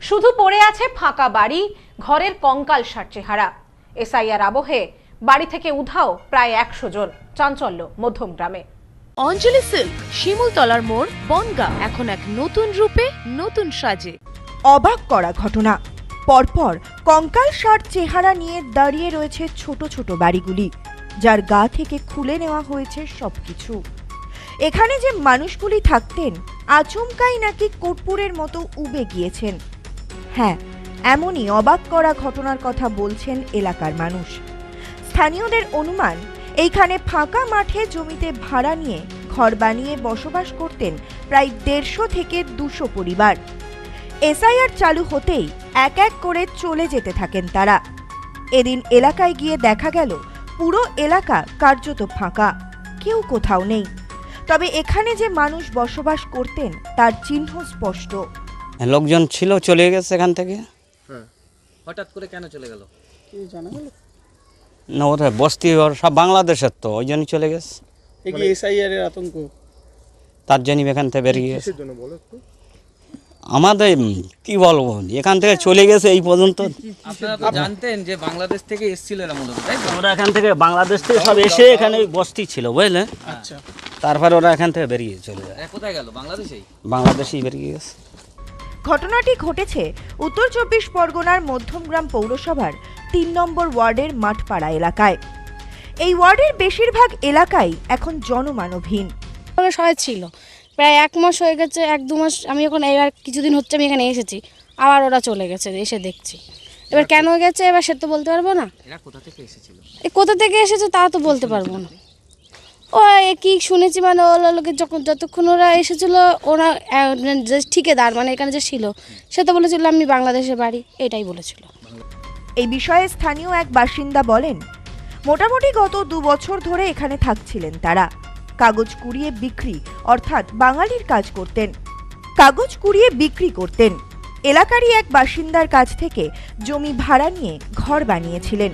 শুধু পড়ে আছে ফাঁকা বাড়ি, ঘরের কঙ্কালসার চেহারা। এসআইআর আবহে বাড়ি থেকে উধাও প্রায় 100 জন। চাঞ্চল্য মধ্যমগ্রামে। অঞ্জলি সিল্ক, শিমুলতলার মোড়, বনগাঁ এখন এক নতুন রূপে, নতুন সাজে। অবাক করা ঘটনা। পরপর কঙ্কালসার চেহারা নিয়ে দাঁড়িয়ে রয়েছে ছোট ছোট বাড়িগুলি, যার গা থেকে খুলে নেওয়া হয়েছে সবকিছু। এখানে যে মানুষগুলি থাকতেন আচমকাই নাকি কর্পূরের মতো উবে গিয়েছেন। হ্যাঁ, এমনই অবাক করা ঘটনার কথা বলছেন এলাকার মানুষ। স্থানীয়দের অনুমান, এইখানে ফাঁকা মাঠে জমিতে ভাড়া নিয়ে ঘর বানিয়ে বসবাস করতেন প্রায় 150 থেকে 200 পরিবার। এসআইআর চালু হতেই এক এক করে চলে যেতে থাকেন তারা। এদিন এলাকায় গিয়ে দেখা গেল পুরো এলাকা কার্যত ফাঁকা, কেউ কোথাও নেই। তবে এখানে যে মানুষ বসবাস করতেন তার চিহ্ন স্পষ্ট। লোকজন ছিল, চলে গেছে এখান থেকে। হঠাৎ করে কেন চলে গেল কি জানা গেল না, ওরা বস্তি ওর সব বাংলাদেশের, তো ওই জন্য চলে গেছে। এসআইআর এর আতঙ্ক, তার জন্য এখান থেকে বেরিয়ে গেছে। আমাদের কি বলবো, এখান থেকে চলে গেছে এই পর্যন্ত। আপনারা তো জানতেন যে বাংলাদেশ থেকে এসেছিল এরা মূলত, তাই তো? ওরা এখান থেকে বাংলাদেশ থেকে সব এসে এখানে বস্তি ছিল, বুঝলে। আচ্ছা, তারপরে ওরা এখান থেকে বেরিয়ে চলে যায়। কোথায় গেল? বাংলাদেশেই বাংলাদেশেই বেরিয়ে গেছে। ঘটনাটি ঘটেছে উত্তর 24 পরগনার মধ্যমগ্রাম পৌরসভার 3 নম্বর ওয়ার্ডের মাঠপাড়া এলাকায়। এই ওয়ার্ডের বেশিরভাগ এলাকাই এখন জনমানবহীন। সবাই ছিল, প্রায় 1 মাস হয়ে গেছে, 1-2 মাস। আমি এখন এবার কিছুদিন হচ্ছে আমি এখানে এসেছি, আবার ওরা চলে গেছে, এসে দেখছি। এবার কেন গেছে এবার সে তো বলতে পারবো না। এরা কোথা থেকে এসেছিল? কোথা থেকে এসেছে তা তো বলতে পারবো না। ও কি শুনেছি, মানে ওরা লোকে যতক্ষণ ওরা এসেছিল, ওরা যে ঠিকাদার মানে এখানে যে ছিল সে তো বলেছিল আমি বাংলাদেশে বাড়ি, এটাই বলেছিল। এই বিষয়ে স্থানীয় এক বাসিন্দা বলেন, মোটামুটি গত 2 বছর ধরে এখানে থাকছিলেন তারা। কাগজ কুড়িয়ে বিক্রি, অর্থাৎ বাঙালির কাজ করতেন। কাগজ কুড়িয়ে বিক্রি করতেন। এলাকারই এক বাসিন্দার কাছ থেকে জমি ভাড়া নিয়ে ঘর বানিয়েছিলেন।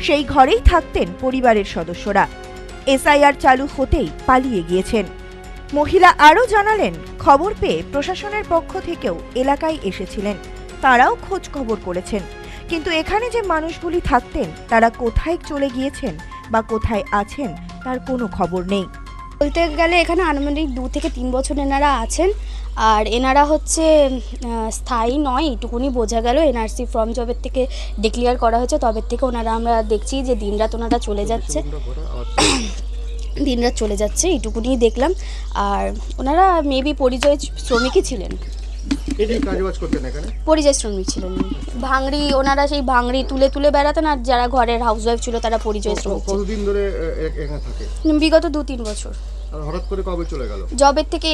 সেই ঘরেই থাকতেন পরিবারের সদস্যরা। এসআইআর চালু হতেই পালিয়ে গিয়েছেন। মহিলা আরও জানালেন, খবর পেয়ে প্রশাসনের পক্ষ থেকেও এলাকায় এসেছিলেন, তারাও খোঁজ খবর করেছেন, কিন্তু এখানে যে মানুষগুলি থাকতেন তারা কোথায় চলে গিয়েছেন বা কোথায় আছেন তার কোনো খবর নেই। বলতে গেলে এখানে আনুমানিক 2 থেকে 3 বছর এনারা আছেন। আর এনারা হচ্ছে স্থায়ী নয়, এটুকুনি বোঝা গেল। এনআরসি ফর্ম জবের থেকে ডিক্লেয়ার করা হয়েছে, তবে থেকে ওনারা আমরা দেখছি যে দিনরাত ওনারা চলে যাচ্ছে, দিনরাত চলে যাচ্ছে, এইটুকুনি দেখলাম। আর ওনারা মেবি পরিযায়ী শ্রমিকই ছিলেন। পরিযায়ী শ্রমিক ছিলেন, ভাঙড়ি, ওনারা সেই ভাঙড়ি তুলে তুলে বেড়াতেন। আর যারা ঘরের হাউসওয়াইফ ছিল তারা পরিযায়ী শ্রমিক। কতদিন ধরে এখানে থাকে? বিগত 2-3 বছর। হঠাৎ করে কবে চলে গেল? জবের থেকে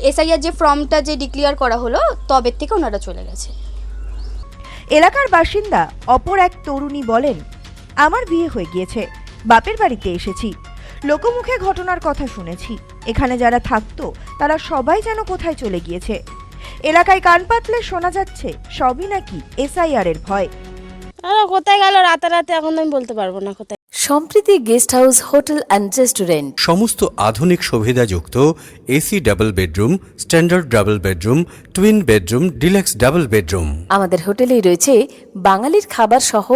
এসআইআর যে ফর্মটা যে ডিক্লেয়ার করা হলো তবের থেকে ওনারা চলে গেছে। এলাকার বাসিন্দা অপর এক তরুণী বলেন, আমার বিয়ে হয়ে গিয়েছে, বাপের বাড়িতে এসেছি। লোকমুখে ঘটনার কথা শুনেছি, এখানে যারা থাকতো তারা সবাই যেন কোথায় চলে গিয়েছে। এলাকায় কান পাতলে শোনা যাচ্ছে সবই নাকি এসআইআর এর ভয়। কোথায় গেল রাতারাতি এখন আমি বলতে পারবো না কোথায়। Sampriti guest house, hotel and restaurant. সমস্ত আধুনিক সুবিধাযুক্ত AC double bedroom, standard double bedroom, twin bedroom, deluxe double bedroom. আমাদের হোটেলেই রয়েছে বাঙালির খাবার সহ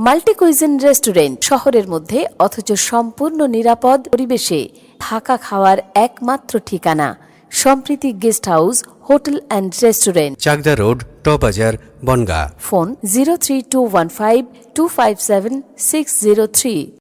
মাল্টি কুইজিন রেস্টুরেন্ট। শহরের মধ্যে অথচ সম্পূর্ণ নিরাপদ পরিবেশে থাকা খাওয়ার একমাত্র ঠিকানা Sampriti guest house, hotel and restaurant, Chakdah road, টবাজার, বনগাঁ। ফোন 03215257603।